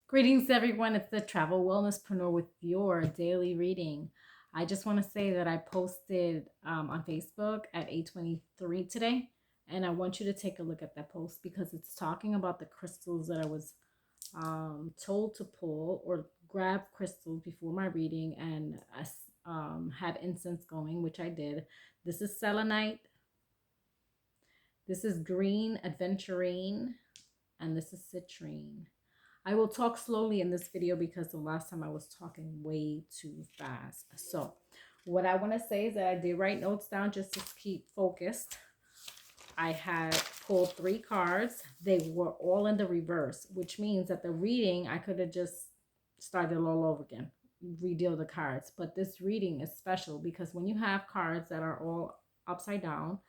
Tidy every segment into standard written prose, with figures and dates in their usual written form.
Greetings, everyone. It's the Travel Wellnesspreneur with your daily reading. I just want to say that I posted on Facebook at 8:23 today, and I want you to take a look at that post because it's talking about the crystals that I was told to pull or grab crystals before my reading and have incense going, which I did. This is selenite. This is green aventurine, and this is citrine. I will talk slowly in this video because the last time I was talking way too fast. So what I want to say is that I did write notes down just to keep focused. I had pulled 3 cards. They were all in the reverse, which means that the reading, I could have just started all over again, redeal the cards. But this reading is special because when you have cards that are all upside down,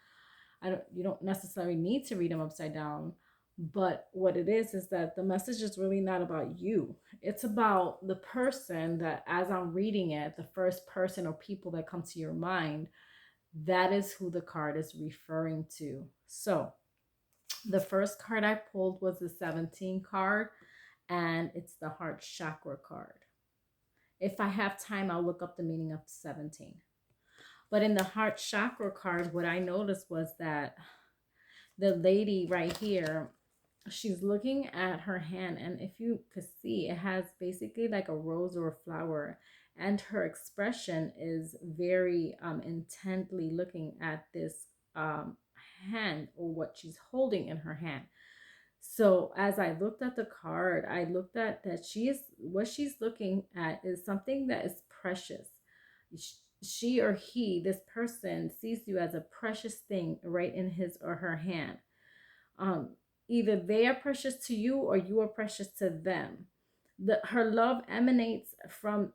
you don't necessarily need to read them upside down. But what it is that the message is really not about you. It's about the person that, as I'm reading it, the first person or people that come to your mind, that is who the card is referring to. So the first card I pulled was the 17 card, and it's the Heart Chakra card. If I have time, I'll look up the meaning of 17. But in the Heart Chakra card, what I noticed was that the lady right here, she's looking at her hand, and if you could see, it has basically like a rose or a flower, and her expression is very intently looking at this hand, or what she's holding in her hand. So as I looked at the card, I looked at that what she's looking at is something that is precious. She or he, this person, sees you as a precious thing right in his or her hand. Either they are precious to you or you are precious to them. Her love emanates from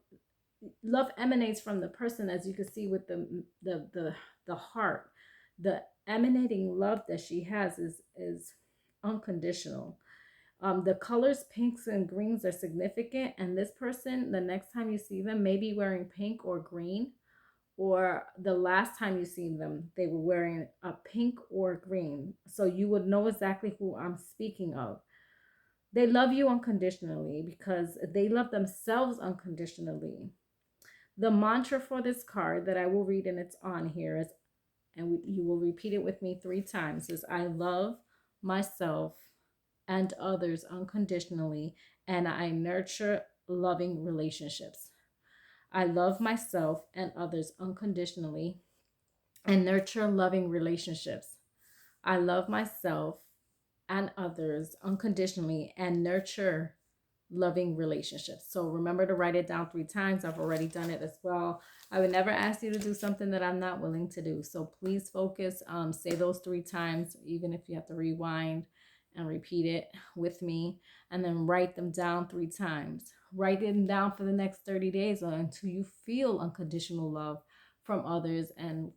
the person, as you can see with the heart. The emanating love that she has is unconditional. The colors pinks and greens are significant, and this person, the next time you see them, may be wearing pink or green, or the last time you seen them, they were wearing a pink or green. So you would know exactly who I'm speaking of. They love you unconditionally because they love themselves unconditionally. The mantra for this card that I will read, and it's on here, is, and you will repeat it with me 3 times, is I love myself and others unconditionally, and I nurture loving relationships. I love myself and others unconditionally and nurture loving relationships. I love myself and others unconditionally and nurture loving relationships. So remember to write it down 3 times. I've already done it as well. I would never ask you to do something that I'm not willing to do. So please focus. Say those 3 times, even if you have to rewind and repeat it with me, and then write them down 3 times. Write them down for the next 30 days or until you feel unconditional love from others and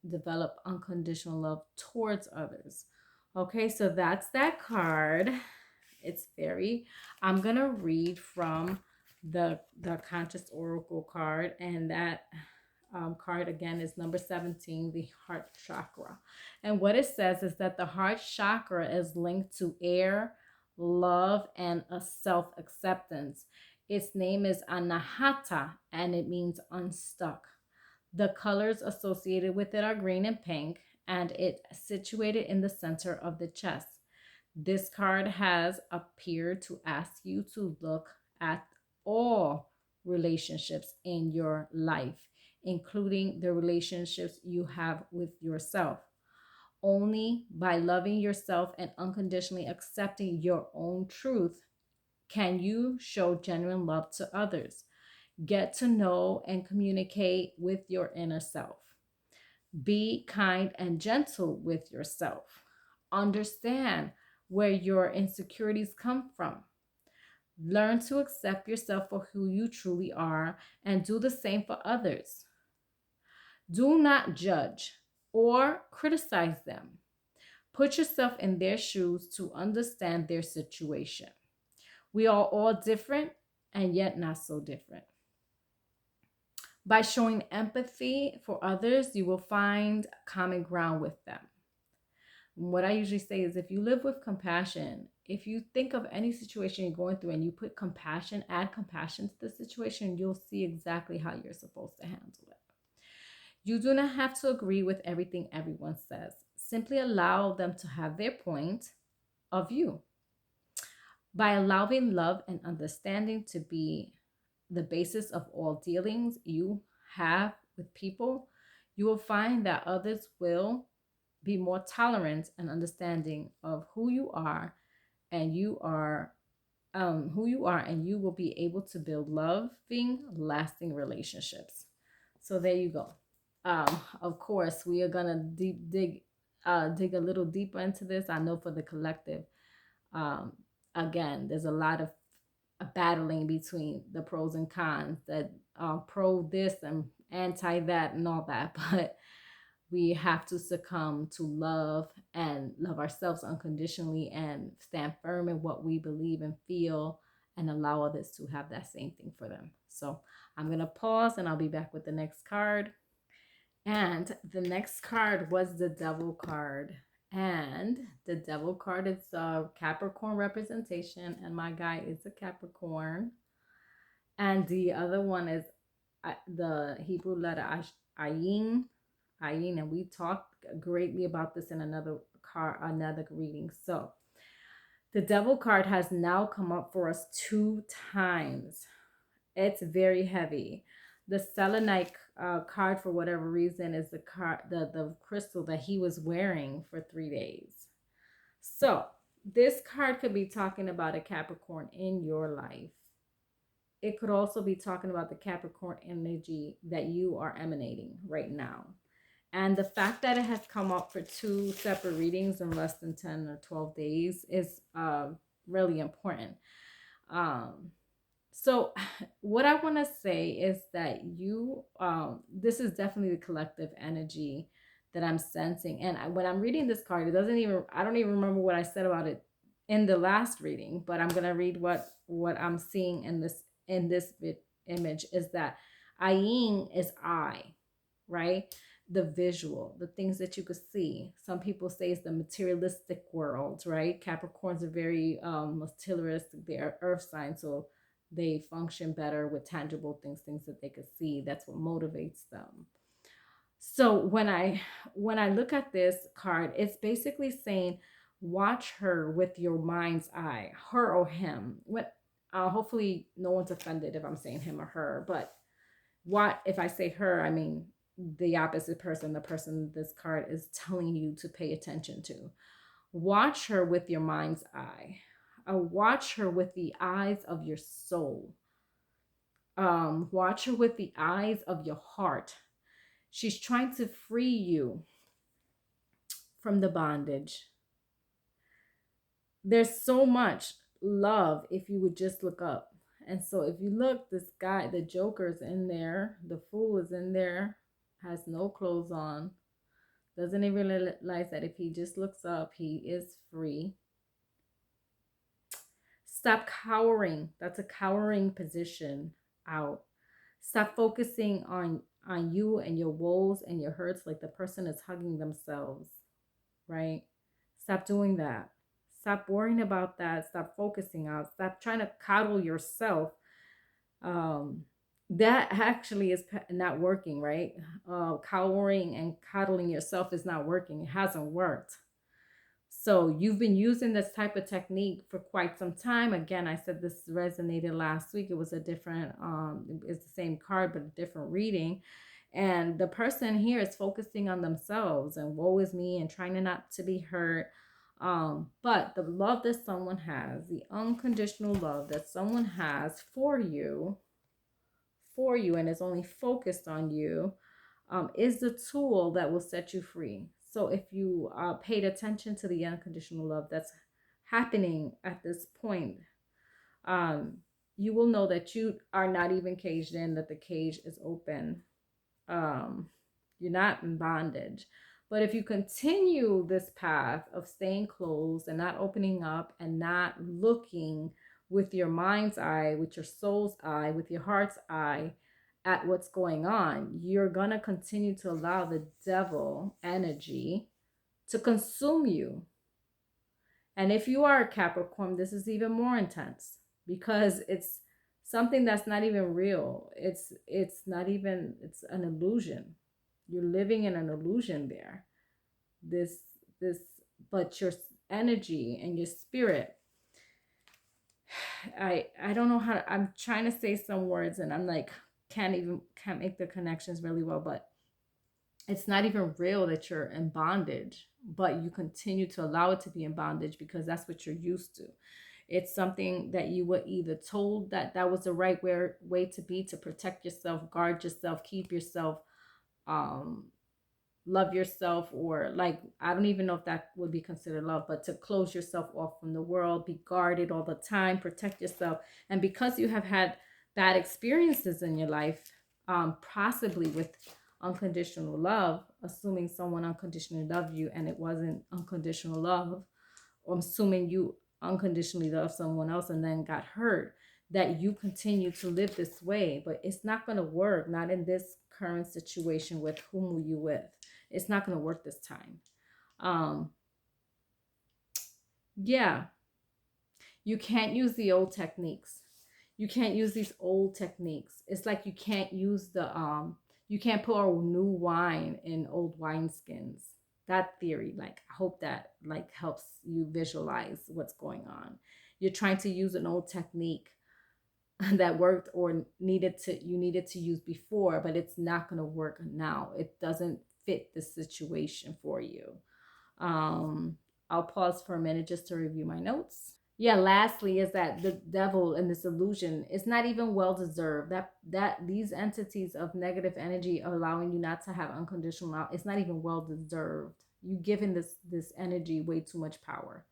develop unconditional love towards others. Okay, so that's that card. I'm gonna read from the Conscious Oracle card, and that card again is number 17, the Heart Chakra. And what it says is that the Heart Chakra is linked to air, love, and a self-acceptance. Its name is Anahata, and it means unstuck. The colors associated with it are green and pink, and it's situated in the center of the chest. This card has appeared to ask you to look at all relationships in your life, including the relationships you have with yourself. Only by loving yourself and unconditionally accepting your own truth can you show genuine love to others. Get to know and communicate with your inner self. Be kind and gentle with yourself. Understand where your insecurities come from. Learn to accept yourself for who you truly are and do the same for others. Do not judge or criticize them. Put yourself in their shoes to understand their situation. We are all different and yet not so different. By showing empathy for others, you will find common ground with them. what I usually say is, if you live with compassion, if you think of any situation you're going through and you put compassion, add compassion to the situation, you'll see exactly how you're supposed to handle it. You do not have to agree with everything everyone says. Simply allow them to have their point of view. By allowing love and understanding to be the basis of all dealings you have with people, you will find that others will be more tolerant and understanding of who you are, and and you will be able to build loving, lasting relationships. So there you go. Of course, we are gonna dig a little deeper into this. I know for the collective, um, again, there's a lot of battling between the pros and cons, that pro this and anti that and all that, but we have to succumb to love and love ourselves unconditionally and stand firm in what we believe and feel, and allow others to have that same thing for them. So I'm going to pause and I'll be back with the next card. And the next card was the Devil card. And the Devil card is a Capricorn representation, and my guy is a Capricorn. And the other one is the Hebrew letter Ayin. And we talked greatly about this in another reading. So the Devil card has now come up for us 2 times. It's very heavy. The selenite card, for whatever reason, is the crystal that he was wearing for 3 days. So this card could be talking about a Capricorn in your life. It could also be talking about the Capricorn energy that you are emanating right now. And the fact that it has come up for 2 separate readings in less than 10 or 12 days is really important. So what I want to say is that this is definitely the collective energy that I'm sensing. And when I'm reading this card, I don't even remember what I said about it in the last reading, but I'm going to read what I'm seeing in this image is that Ayin is I, right? The visual, the things that you could see. Some people say it's the materialistic world, right? Capricorns are very materialistic. They are earth signs, so they function better with tangible things that they could see. That's what motivates them. So when I look at this card, it's basically saying, watch her with your mind's eye, her or him. Hopefully no one's offended if I'm saying him or her, but if I say her, I mean the opposite person, the person this card is telling you to pay attention to. Watch her with your mind's eye. Watch her with the eyes of your soul. Watch her with the eyes of your heart. She's trying to free you from the bondage. There's so much love if you would just look up. And so if you look, this guy, the Joker's in there, the Fool is in there, has no clothes on, doesn't even realize that if he just looks up, he is free. Stop cowering. That's a cowering position out. Stop focusing on you and your woes and your hurts like the person is hugging themselves, right? Stop doing that. Stop worrying about that. Stop focusing on. Stop trying to coddle yourself. That actually is not working, right? Cowering and coddling yourself is not working. It hasn't worked. So you've been using this type of technique for quite some time. Again, I said this resonated last week. It was a different, it's the same card, but a different reading. And the person here is focusing on themselves and woe is me and trying not to be hurt. But the love that someone has, the unconditional love that someone has for you, and is only focused on you, is the tool that will set you free. So if you paid attention to the unconditional love that's happening at this point, you will know that you are not even caged in, that the cage is open. You're not in bondage. But if you continue this path of staying closed and not opening up and not looking with your mind's eye, with your soul's eye, with your heart's eye at what's going on, you're going to continue to allow the devil energy to consume you. And if you are a Capricorn, this is even more intense because it's something that's not even real. It's not even, it's an illusion. You're living in an illusion there. This this but your energy and your spirit, I don't know how to, I'm trying to say some words and I'm like can't make the connections really well, but it's not even real that you're in bondage, but you continue to allow it to be in bondage because that's what you're used to. It's something that you were either told that that was the right way to be, to protect yourself, guard yourself, keep yourself, um love yourself, or like, I don't even know if that would be considered love, but to close yourself off from the world, be guarded all the time, protect yourself. And because you have had bad experiences in your life, possibly with unconditional love, assuming someone unconditionally loved you and it wasn't unconditional love, or assuming you unconditionally loved someone else and then got hurt, that you continue to live this way. But it's not going to work, not in this current situation with whom you with. It's not going to work this time. um yeah, you can't use the old techniques. You can't use these old techniques. It's like you can't use the you can't pour a new wine in old wineskins. That theory, like, I hope that like helps you visualize what's going on. You're trying to use an old technique that worked or needed to use before, but it's not going to work now. It doesn't fit the situation for you. um I'll pause for a minute just to review my notes. Yeah, lastly is that the devil in this illusion is not even well deserved. That these entities of negative energy are allowing you not to have unconditional love, it's not even well deserved. You giving this energy way too much power.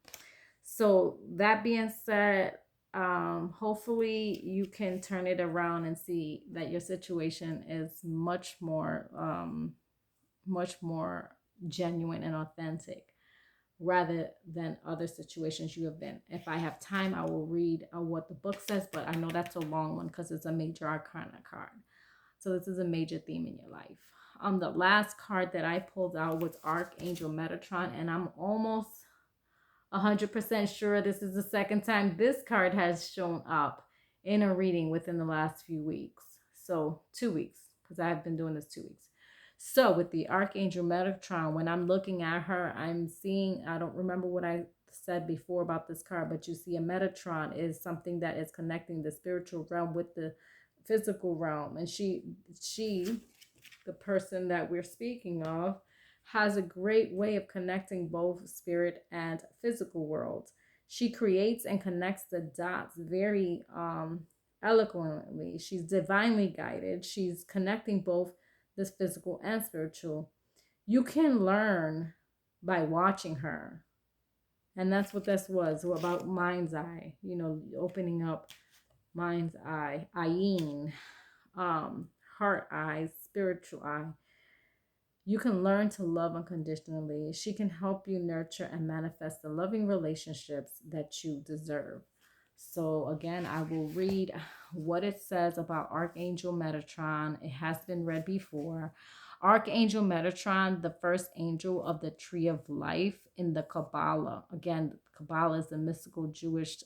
So that being said, hopefully you can turn it around and see that your situation is much more genuine and authentic rather than other situations you have been. If I have time, I will read what the book says, but I know that's a long one because it's a major arcana card. So this is a major theme in your life. The last card that I pulled out was Archangel Metatron, and I'm almost 100% sure this is the second time this card has shown up in a reading within the last few weeks. So 2 weeks, because I've been doing this 2 weeks. So with the Archangel Metatron, when I'm looking at her, I'm seeing, I don't remember what I said before about this card, but you see a Metatron is something that is connecting the spiritual realm with the physical realm. And she, the person that we're speaking of, has a great way of connecting both spirit and physical worlds. She creates and connects the dots very eloquently. She's divinely guided. She's connecting both this physical and spiritual. You can learn by watching her. And that's what this was about, mind's eye, opening up mind's eye, Ayin, heart eye, spiritual eye. You can learn to love unconditionally. She can help you nurture and manifest the loving relationships that you deserve. So again, I will read what it says about Archangel Metatron. It has been read before. Archangel Metatron, the first angel of the tree of life in the Kabbalah. Again, Kabbalah is the mystical Jewish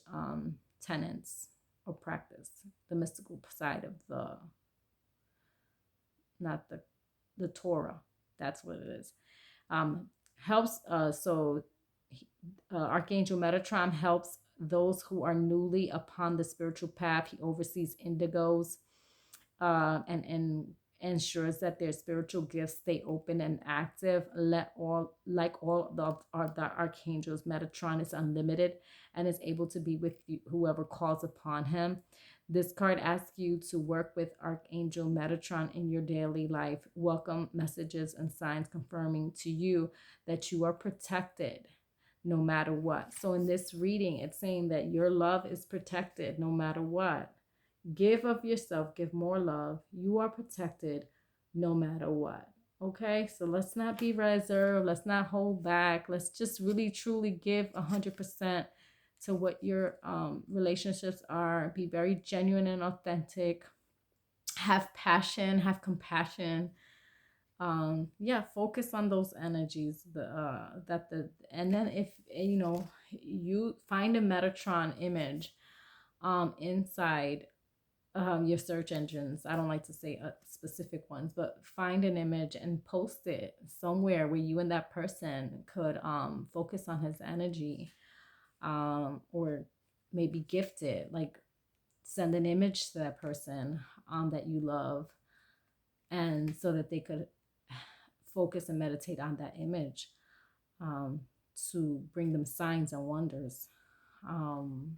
tenets or practice, the mystical side of not the Torah. That's what it is. Helps. Archangel Metatron helps those who are newly upon the spiritual path. He oversees indigos, and ensures that their spiritual gifts stay open and active. All the archangels, Metatron is unlimited and is able to be with you, whoever calls upon him. This card asks you to work with Archangel Metatron in your daily life. Welcome messages and signs confirming to you that you are protected no matter what. So in this reading, it's saying that your love is protected no matter what. Give of yourself, give more love. You are protected no matter what. Okay, so let's not be reserved. Let's not hold back. Let's just really truly give 100% to what your relationships are. Be very genuine and authentic. Have passion, have compassion. Yeah, focus on those energies, and then if you know, you find a Metatron image inside your search engines. I don't like to say specific ones, but find an image and post it somewhere where you and that person could focus on his energy, or maybe gift it, like send an image to that person that you love, and so that they could focus and meditate on that image, um, to bring them signs and wonders. Um,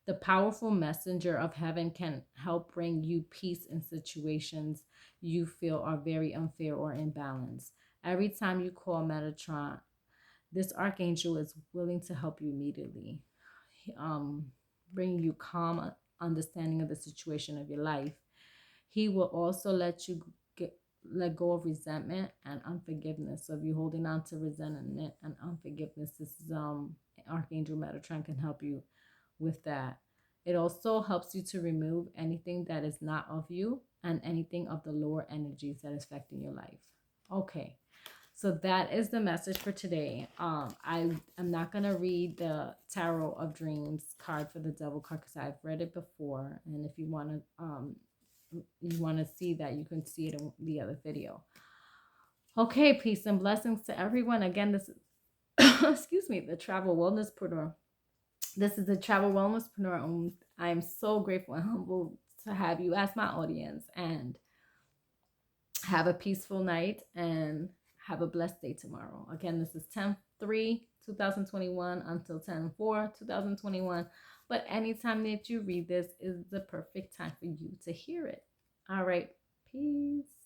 the powerful messenger of heaven can help bring you peace in situations you feel are very unfair or imbalanced. Every time you call Metatron, this archangel is willing to help you immediately, um, bring you calm understanding of the situation of your life. He will also let go of resentment and unforgiveness. So if you're holding on to resentment and unforgiveness, this is Archangel Metatron can help you with that. It also helps you to remove anything that is not of you and anything of the lower energies that is affecting your life. Okay. So that is the message for today. I am not gonna read the Tarot of Dreams card for the Devil card because I've read it before, and if you want to see that, you can see it in the other video. Okay, peace and blessings to everyone. Again, this is excuse me, the Travel Wellnesspreneur. This is the Travel Wellnesspreneur, and I am so grateful and humbled to have you as my audience. And have a peaceful night and have a blessed day tomorrow. Again, this is 10/3/2021 until 10/4/2021. But anytime that you read this is the perfect time for you to hear it. All right. Peace.